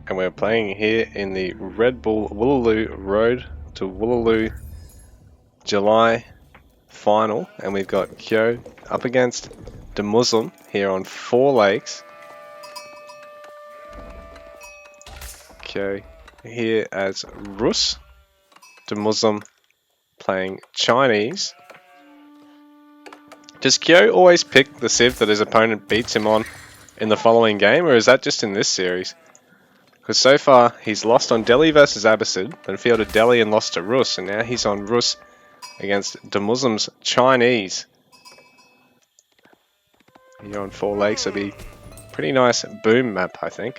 and we're playing here in the Red Bull Wololo Road to Wololo July final, and we've got Kyo up against DeMusliM here on 4 lakes. Kyo here as Rus, DeMusliM playing Chinese. Does Kyo always pick the civ that his opponent beats him on in the following game, or is that just in this series? Because so far he's lost on Delhi versus Abbasid, then fielded Delhi and lost to Rus, and now he's on Rus against DeMusliM's Chinese. Here on 4 lakes, it'll be a pretty nice boom map, I think.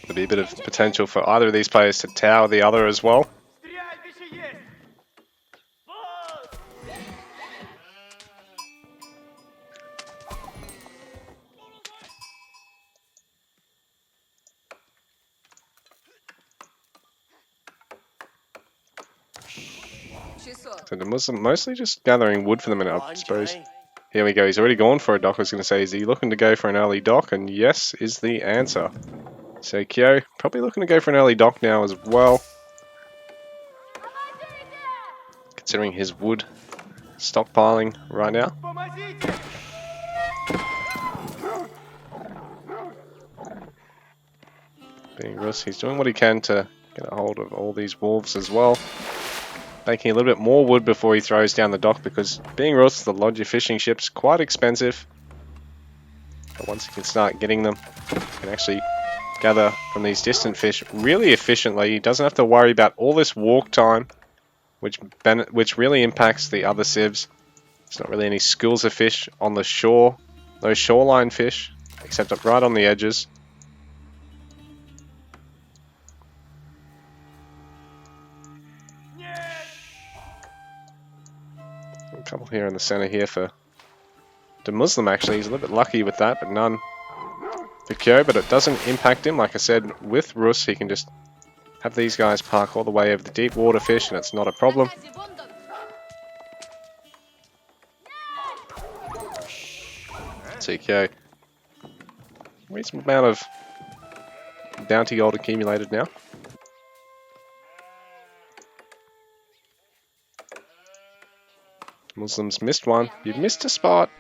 There'll be a bit of potential for either of these players to tower the other as well. So DeMusliM mostly just gathering wood for the minute, I suppose. Here we go, he's already gone for a dock. I was going to say, is he looking to go for an early dock? And yes is the answer. So Kyo probably looking to go for an early dock now as well, considering his wood stockpiling right now. Being Rus, he's doing what he can to get a hold of all these wolves as well. Making a little bit more wood before he throws down the dock, because being Rus, the lodge of fishing ships, quite expensive. But once he can start getting them, he can actually gather from these distant fish really efficiently. He doesn't have to worry about all this walk time, which really impacts the other civs. There's not really any schools of fish on the shore, no shoreline fish, except up right on the edges. A couple here in the center here for DeMusliM. Actually, he's a little bit lucky with that, but none for Kyo. But it doesn't impact him. Like I said, with Rus, he can just have these guys park all the way over the deep water fish, and it's not a problem. So Kyo, reasonable amount of bounty gold accumulated now. Muslim's missed one. You've missed a spot.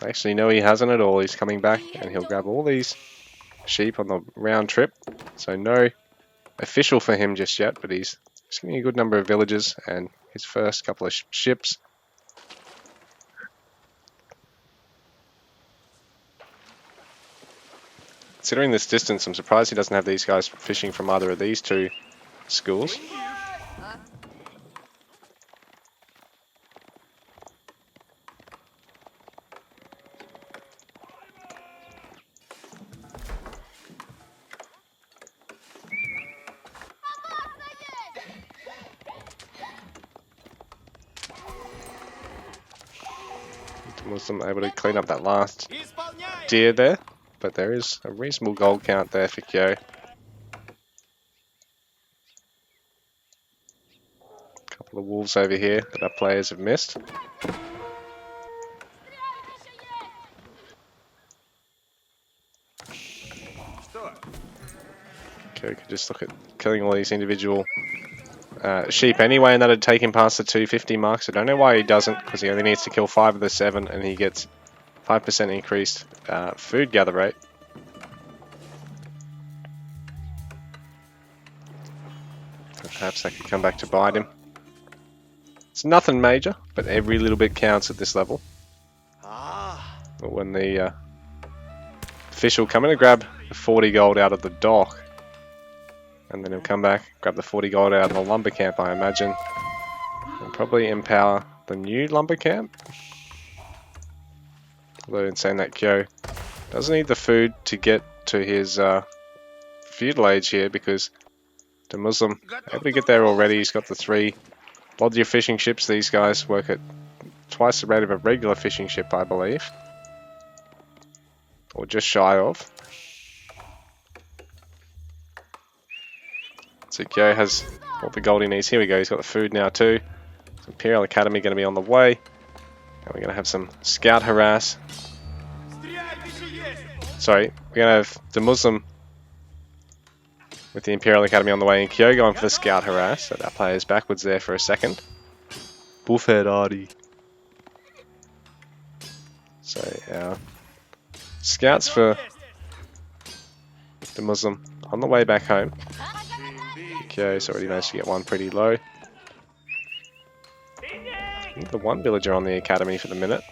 Actually, no, he hasn't at all. He's coming back and he'll grab all these sheep on the round trip. So no official for him just yet, but he's getting a good number of villages and his first couple of ships. Considering this distance, I'm surprised he doesn't have these guys fishing from either of these two schools. DeMusliM able to clean up that last deer there, but there is a reasonable gold count there for Kyo. Couple of wolves over here that our players have missed. Kyo could just look at killing all these individual sheep anyway, and that'd take him past the 250 marks. I don't know why he doesn't, because he only needs to kill 5 of the 7 and he gets 5% increased food gather rate. Perhaps that could come back to bite him. It's nothing major, but every little bit counts at this level. But when the fish will come in and grab the 40 gold out of the dock, and then he'll come back, grab the 40 gold out of the lumber camp, I imagine. And probably empower the new lumber camp. Although in saying that, Kyo doesn't need the food to get to his feudal age here, because DeMusliM able to get there already. He's got the 3 Lodger fishing ships. These guys work at twice the rate of a regular fishing ship, I believe. Or just shy of. So Kyo has all the gold he needs. Here we go, he's got the food now too. So Imperial Academy going to be on the way. And we're going to have some scout harass Sorry, we're going to have DeMusliM with the Imperial Academy on the way, and Kyo going for the scout harass. So that player's backwards there for a second. Bullfed Artie. So scouts for DeMusliM on the way back home. Kyo's already managed to get one pretty low. I think the one villager on the academy for the minute.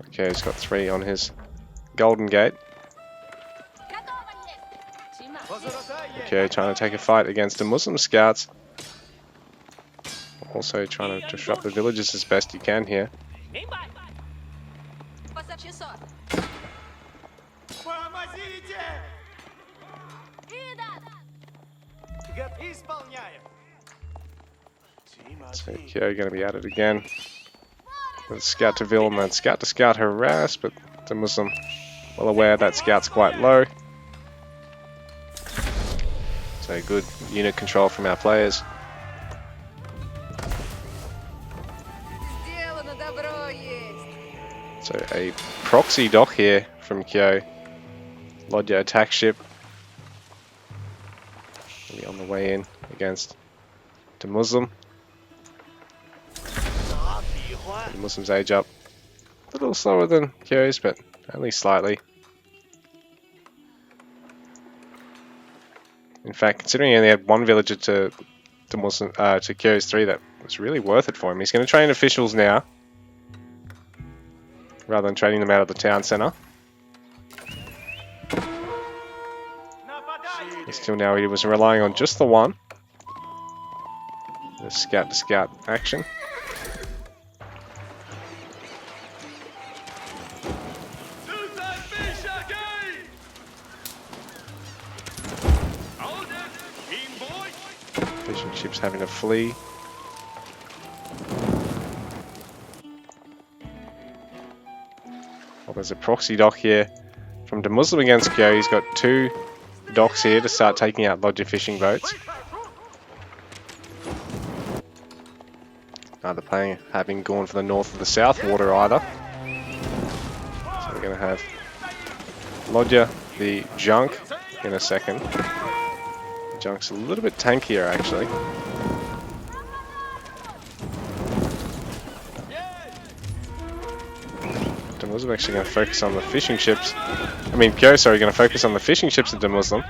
Okay, he's got 3 on his Golden Gate. Okay, trying to take a fight against the Muslim scouts. Also trying to disrupt the villages as best he can here. So Kyo going to be at it again. With scout to Vil and then scout to scout harass, but the Muslim well aware that scout's quite low. So good unit control from our players. So a proxy dock here from Kyo. Lodya attack ship. Maybe on the way in against DeMusliM. The Muslims age up a little slower than Kyo's, but only slightly. In fact, considering he only had 1 villager to Kyo's 3, that was really worth it for him. He's going to train officials now, rather than training them out of the town centre. Until now he was relying on just the 1. The scout to scout action. Fishing ships having to flee. Well, there's a proxy dock here from DeMusliM against Kyo. He's got 2 docks here to start taking out Lodya fishing boats. Neither playing having gone for the north or the south water either. So we're going to have Lodya, the junk, in a second. The junk's a little bit tankier actually. DeMusliM actually going to focus on the fishing ships. Kyo, sorry, going to focus on the fishing ships of DeMusliM.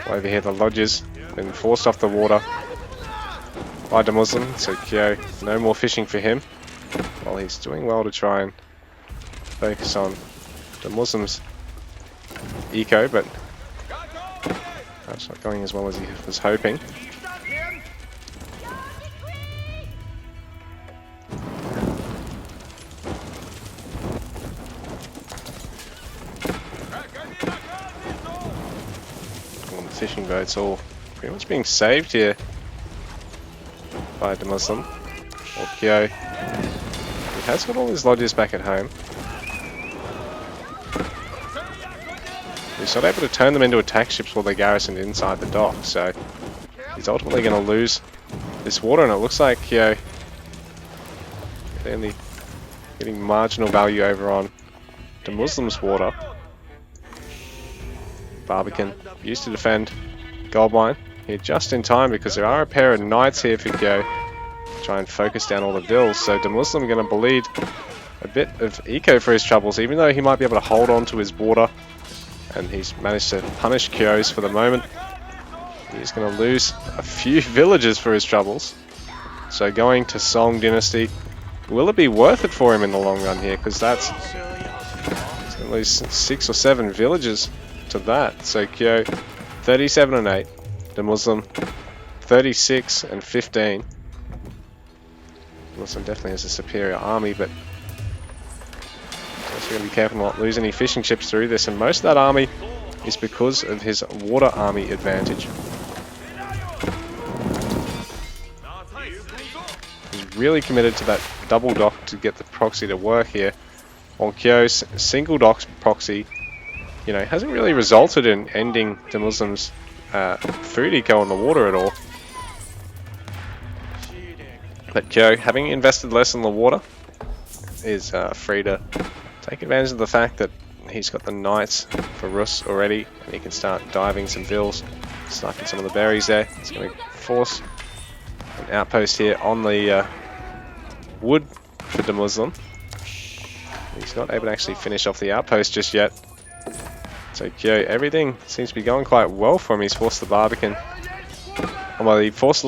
Over here, the Lodya's been forced off the water by DeMusliM, so Kyo, no more fishing for him. While he's doing well to try and focus on DeMuslim's eco, but that's not going as well as he was hoping. Fishing boats all pretty much being saved here by DeMusliM. Or Kyo. He has got all his Lodyas back at home. He's not able to turn them into attack ships while they're garrisoned inside the dock, so he's ultimately going to lose this water, and it looks like Kyo only getting marginal value over on DeMuslim's water. Barbican used to defend Goldmine here just in time because there are a pair of knights here for Kyo to try and focus down all the vills. So DeMusliM going to bleed a bit of eco for his troubles, even though he might be able to hold on to his border, and he's managed to punish Kyo's for the moment. He's going to lose a few villages for his troubles. So going to Song Dynasty, will it be worth it for him in the long run here? Because that's at least 6 or 7 villages to that. So Kyo 37 and 8, DeMusliM 36 and 15. DeMusliM definitely has a superior army, but also going to be careful not to lose any fishing ships through this, and most of that army is because of his water army advantage. He's really committed to that double dock to get the proxy to work here, while Kyo's single dock proxy, you know, hasn't really resulted in ending DeMuslim's food eco on the water at all. But Kyo, having invested less in the water, is free to take advantage of the fact that he's got the knights for Rus already, and he can start diving some vills, sniping some of the berries there. It's going to force an outpost here on the wood for DeMusliM. He's not able to actually finish off the outpost just yet. So Kyo, everything seems to be going quite well for him. He's forced the Barbican. Well, he forced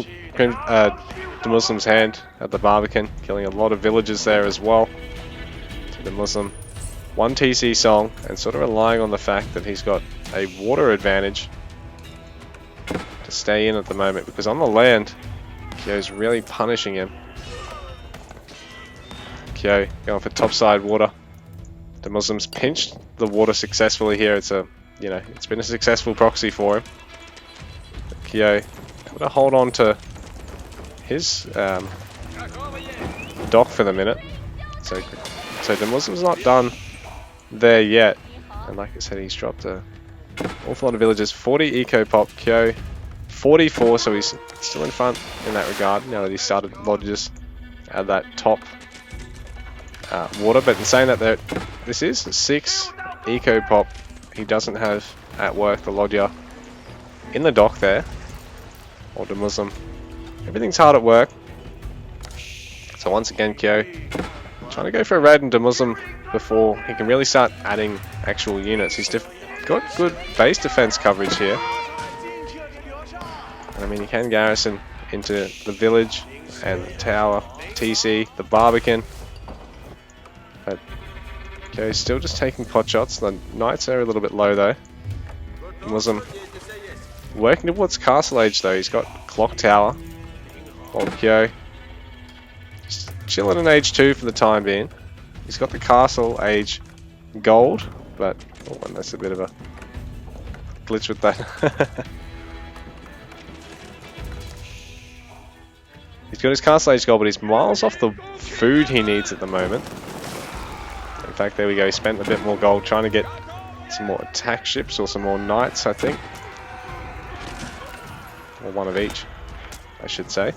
DeMuslim's hand at the Barbican, killing a lot of villagers there as well. So DeMusliM, one TC song, and sort of relying on the fact that he's got a water advantage to stay in at the moment, because on the land, Kyo's really punishing him. Kyo going for topside water. DeMuslim's pinched the water successfully here. It's it's been a successful proxy for him. But Kyo able to hold on to his dock for the minute. So DeMuslim's not done there yet. And like I said, he's dropped an awful lot of villagers. 40 eco pop, Kyo 44, so he's still in front in that regard now that he started lodges at that top water. But in saying that, this is 6 eco pop he doesn't have at work, the lodger in the dock there, or DeMusliM. Everything's hard at work. So once again, Kyo trying to go for a raid in DeMusliM before he can really start adding actual units. He's got good base defense coverage here. And I mean, he can garrison into the village and the tower, TC, the Barbican. But Kyo's still just taking pot shots. The knights are a little bit low though. DeMusliM working towards castle age though. He's got clock tower. While Kyo just chilling in age 2 for the time being. He's got the castle age gold, but and that's a bit of a glitch with that. He's got his castle age gold, but he's miles off the food he needs at the moment. In fact, there we go. He spent a bit more gold trying to get some more attack ships or some more knights, I think. Or one of each, I should say.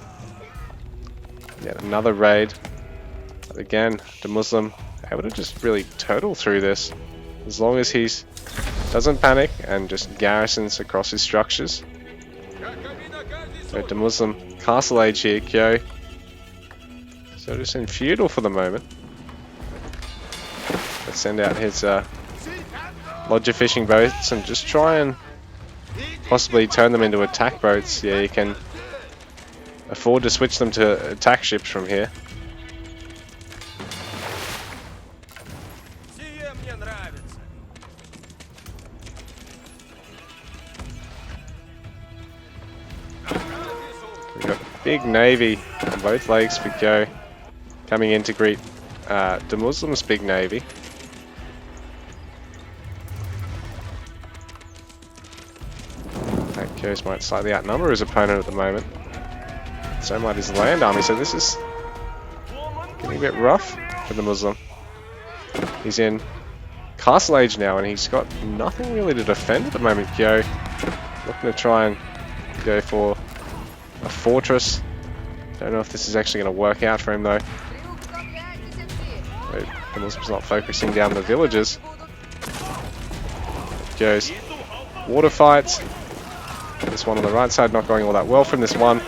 Yet another raid. But again, DeMusliM able to just really turtle through this. As long as he doesn't panic and just garrisons across his structures. So DeMusliM, castle age here, Kyo. So just in feudal for the moment. Let's send out his lodger fishing boats and just try and possibly turn them into attack boats. Yeah, you can afford to switch them to attack ships from here. We've got a big navy on both legs for Kyo coming in to greet DeMuslim's big navy. Kyo's might slightly outnumber his opponent at the moment. So might his land army, so this is getting a bit rough for DeMusliM. He's in castle age now and he's got nothing really to defend at the moment. Kyo looking to try and go for a fortress. Don't know if this is actually going to work out for him though. DeMuslim's not focusing down the villages. Kyo's water fights. This one on the right side not going all that well from this one.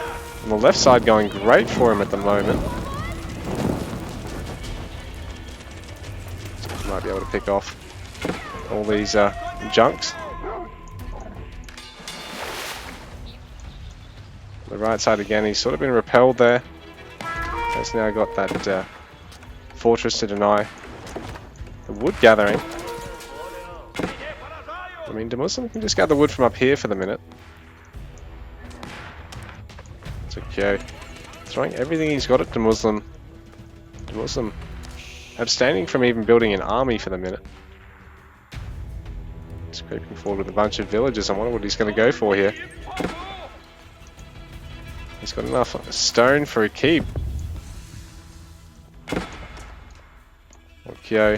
On the left side going great for him at the moment. So he might be able to pick off all these junks. The right side again, he's sort of been repelled there. He's now got that fortress to deny the wood gathering. I mean, DeMusliM can just gather wood from up here for the minute. So Kyo throwing everything he's got at DeMusliM. DeMusliM abstaining from even building an army for the minute. He's creeping forward with a bunch of villagers. I wonder what he's going to go for here. He's got enough stone for a keep. Kyo.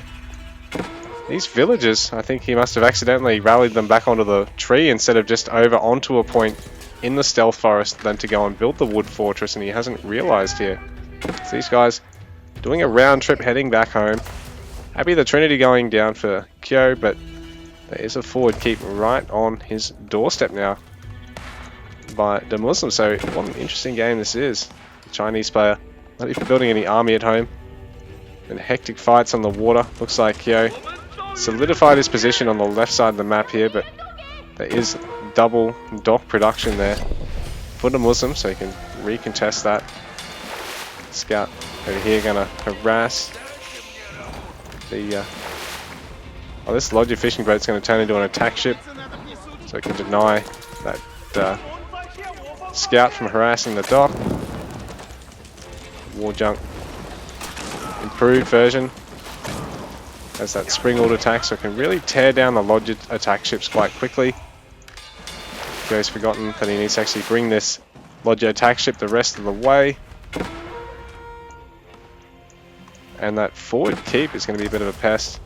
These villagers, I think he must have accidentally rallied them back onto the tree instead of just over onto a point in the stealth forest than to go and build the wood fortress, and he hasn't realized here. So these guys doing a round trip heading back home. Happy the Trinity going down for Kyo, but there is a forward keep right on his doorstep now by DeMusliM. So what an interesting game this is. The Chinese player not even building any army at home. And hectic fights on the water. Looks like Kyo solidified his position on the left side of the map here, but there is double dock production there for DeMusliM, so he can recontest that. Scout over here gonna harass the this Lodger fishing boat's gonna turn into an attack ship, so it can deny that scout from harassing the dock. War junk improved version has that spring ult attack, so it can really tear down the Lodger attack ships quite quickly. Kyo's forgotten that he needs to actually bring this Lodger attack ship the rest of the way. And that forward keep is going to be a bit of a pest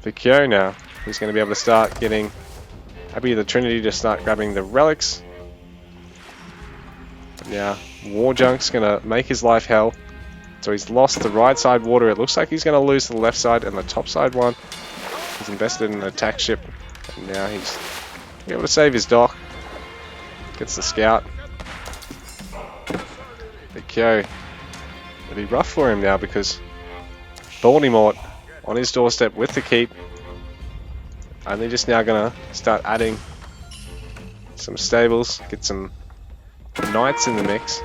for Kyo now. He's going to be able to start getting Happy the Trinity to start grabbing the relics. But now War Junk's going to make his life hell. So he's lost the right side water. It looks like he's going to lose the left side and the top side one. He's invested in an attack ship. And now he's able to save his dock. Gets the scout. But Kyo, it'll be rough for him now because Baltimore on his doorstep with the keep. Only just now gonna start adding some stables, get some knights in the mix.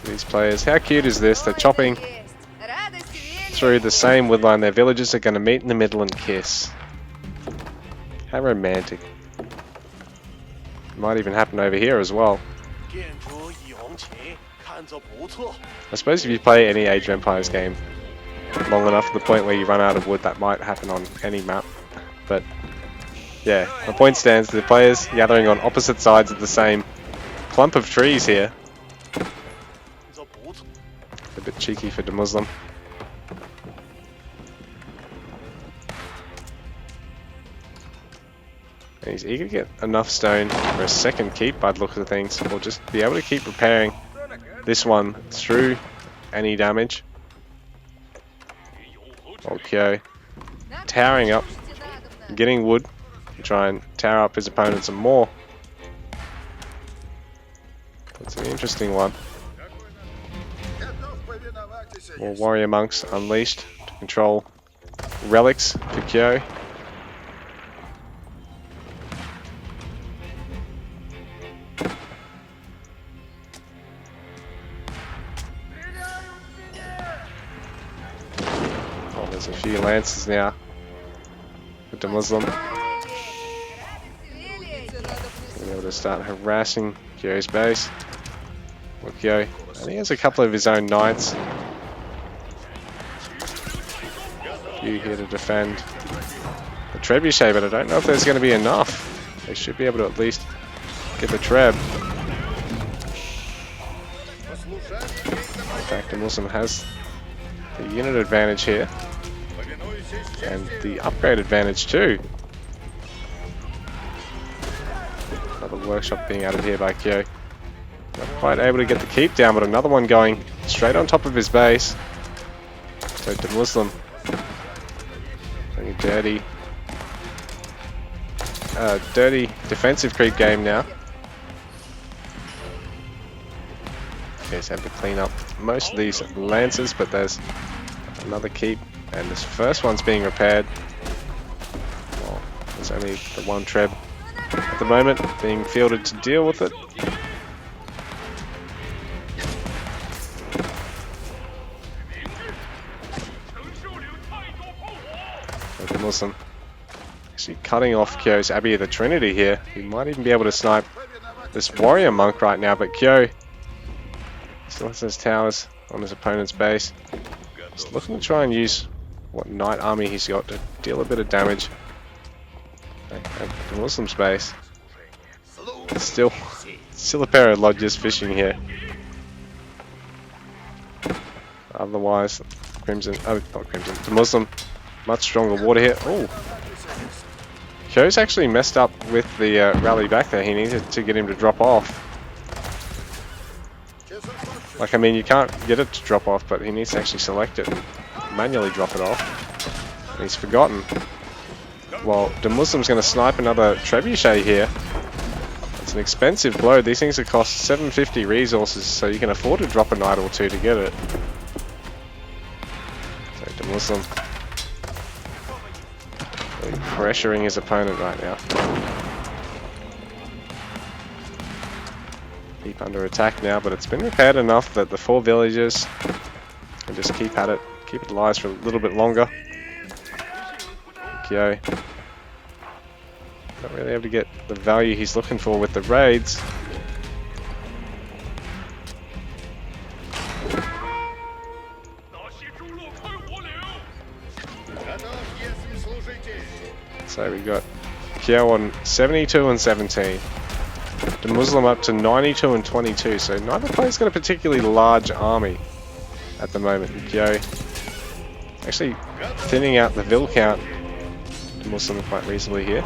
These players, how cute is this? They're chopping through the same woodline. Their villagers are going to meet in the middle and kiss. How romantic. Might even happen over here as well. I suppose if you play any Age of Empires game long enough to the point where you run out of wood, that might happen on any map. But yeah, the point stands, the players gathering on opposite sides of the same clump of trees here. A bit cheeky for DeMusliM. And he's eager to get enough stone for a second keep by the look of things, or just be able to keep repairing this one through any damage. Okay, towering up, getting wood to try and tower up his opponent some more. That's an interesting one. More warrior monks unleashed to control relics for Kyo. Oh, there's a few lances now for DeMusliM. Be able to start harassing Kyo's base. Well, Kyo, I think he has a couple of his own knights. Few here to defend the trebuchet, but I don't know if there's going to be enough. They should be able to at least get the treb. In fact, DeMusliM has the unit advantage here, and the upgrade advantage too. Another workshop being added here by Kyo. Not quite able to get the keep down, but another one going straight on top of his base. So DeMusliM playing a dirty defensive creep game now. Okay, so have to clean up most of these lances, but there's another keep, and this first one's being repaired. Well, there's only the one treb at the moment being fielded to deal with it. DeMusliM actually cutting off Kyo's Abbey of the Trinity here. He might even be able to snipe this warrior monk right now, but Kyo still has his towers on his opponent's base. Just looking to try and use what knight army he's got to deal a bit of damage at DeMusliM's base. Still a pair of lodges fishing here. Otherwise, DeMusliM, much stronger water here. Oh, Kyo's actually messed up with the rally back there. He needed to get him to drop off. Like, I mean, you can't get it to drop off, but he needs to actually select it and manually drop it off. And he's forgotten. Well, DeMusliM's going to snipe another trebuchet here. It's an expensive blow. These things cost 750 resources, so you can afford to drop a knight or two to get it. So DeMusliM really pressuring his opponent right now. Keep under attack now, but it's been repaired enough that the 4 villagers can just keep at it, keep it alive for a little bit longer. Kyo not really able to get the value he's looking for with the raids. So we got Kyo on 72 and 17. DeMusliM up to 92 and 22, so neither player's got a particularly large army at the moment. Kyo actually thinning out the Vil count. DeMusliM quite reasonably here.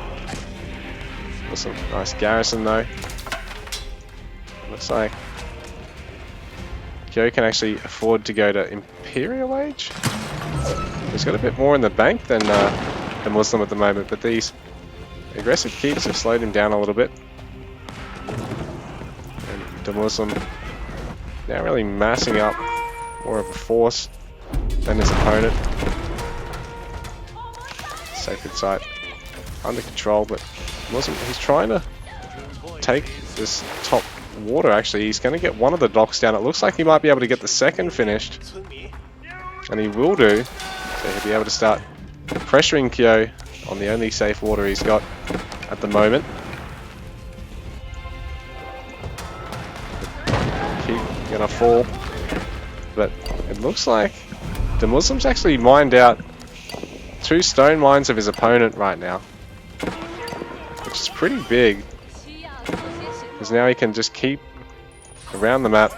Some nice garrison though. Looks like Kyo can actually afford to go to Imperial Age. He's got a bit more in the bank than DeMusliM at the moment, but these aggressive keeps have slowed him down a little bit. And DeMusliM now really massing up more of a force than his opponent. Sacred Site under control, but he's trying to take this top water. Actually, he's going to get one of the docks down. It looks like he might be able to get the second finished, and he will do. So he'll be able to start pressuring Kyo on the only safe water he's got at the moment. Keep gonna fall, but it looks like DeMusliM's actually mined out 2 stone mines of his opponent right now, which is pretty big, because now he can just keep around the map.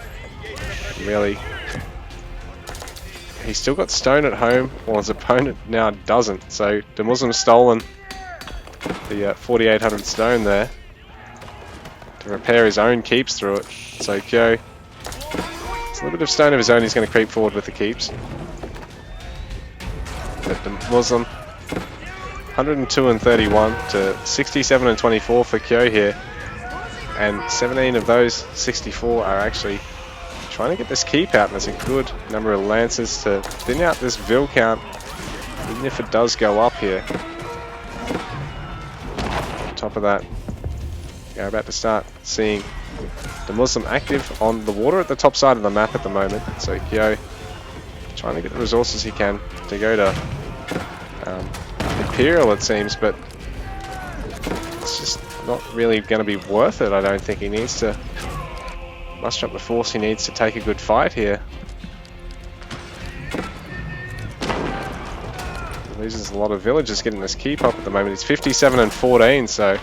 Really, he's still got stone at home, while his opponent now doesn't. So DeMusliM's stolen the 4,800 stone there to repair his own keeps through it. So Kyo, it's a little bit of stone of his own. He's going to creep forward with the keeps. But DeMusliM 102 and 31 to 67 and 24 for Kyo here, and 17 of those 64 are actually trying to get this keep out. And there's a good number of lances to thin out this Vil count, even if it does go up here. On top of that, we're about to start seeing DeMusliM active on the water at the top side of the map at the moment. So Kyo trying to get the resources he can to go to Imperial, it seems, but it's just not really going to be worth it. I don't think. He needs to muster up the force. He needs to take a good fight here. He loses a lot of villagers getting this keep up at the moment. He's 57 and 14, so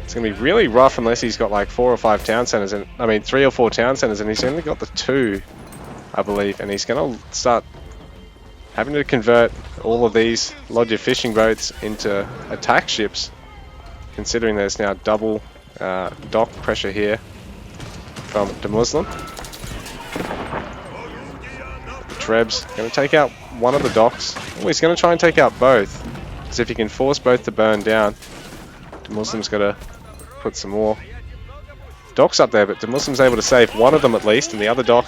it's going to be really rough unless he's got like 4 or 5 town centers, and I mean 3 or 4 town centers, and he's only got the 2, I believe, and he's going to start having to convert all of these lodger fishing boats into attack ships, considering there's now double dock pressure here from DeMusliM. The Treb's going to take out one of the docks. Oh, he's going to try and take out both, because if he can force both to burn down, DeMuslim's got to put some more docks up there, but DeMuslim's able to save one of them at least, and the other dock,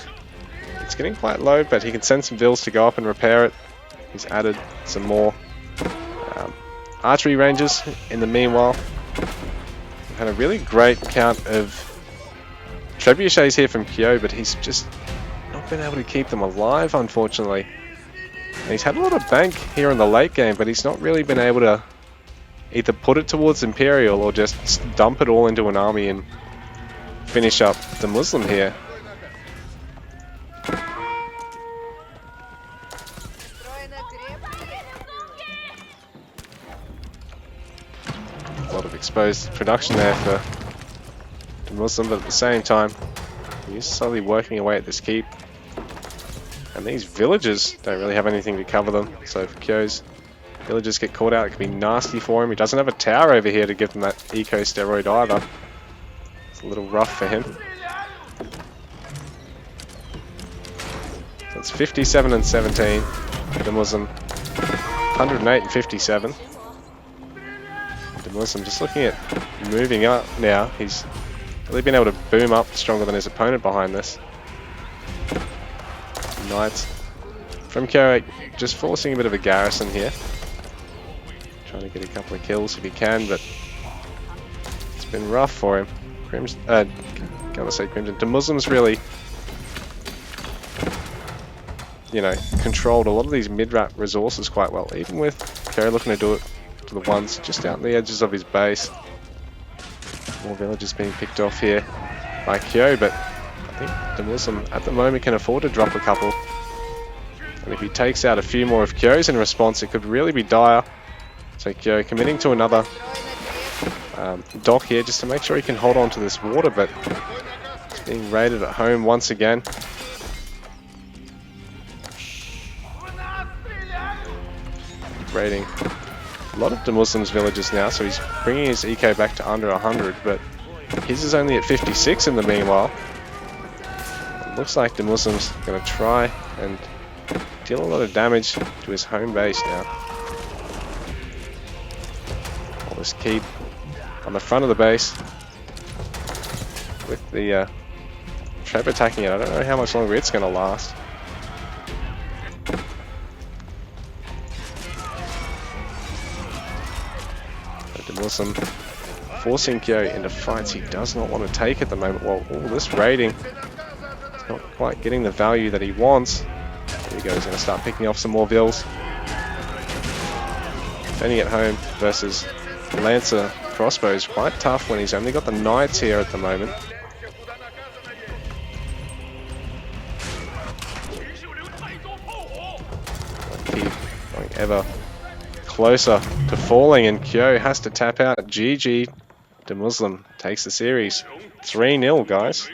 it's getting quite low, but he can send some Vils to go up and repair it. He's added some more archery ranges in the meanwhile. We've had a really great count of trebuchets here from Kyo, but he's just not been able to keep them alive, unfortunately. And he's had a lot of bank here in the late game, but he's not really been able to either put it towards Imperial or just dump it all into an army and finish up DeMusliM here. A lot of exposed production there for DeMusliM, but at the same time, he's slowly working away at this keep. And these villagers don't really have anything to cover them, so for Kyo's Villagers get caught out. It can be nasty for him. He doesn't have a tower over here to give him that eco steroid either. It's a little rough for him. So it's 57 and 17. DeMusliM 108 and 57. DeMusliM just looking at moving up now. He's really been able to boom up stronger than his opponent behind this. Knights from Kyo just forcing a bit of a garrison here. Trying to get a couple of kills if he can, but it's been rough for him. Can't say Crimson. DeMusliM's really, you know, controlled a lot of these mid-rap resources quite well, even with Kyo looking to do it to the ones just out on the edges of his base. More villagers being picked off here by Kyo, but I think DeMusliM at the moment can afford to drop a couple. And if he takes out a few more of Kyo's in response, it could really be dire. So Kyo committing to another dock here just to make sure he can hold on to this water, but it's being raided at home once again. Raiding a lot of DeMusliM's villages now, so he's bringing his eco back to under 100, but his is only at 56 in the meanwhile. It looks like DeMusliM's going to try and deal a lot of damage to his home base now. All this keep on the front of the base with the trap attacking it. I don't know how much longer it's going to last. DeMusliM forcing Kyo into fights he does not want to take at the moment. Well, all this raiding is not quite getting the value that he wants. There he goes, he's going to start picking off some more vills. Defending at home versus Lancer crossbow is quite tough when he's only got the knights here at the moment. Keep going ever closer to falling, and Kyo has to tap out. GG. DeMusliM takes the series 3-0, guys.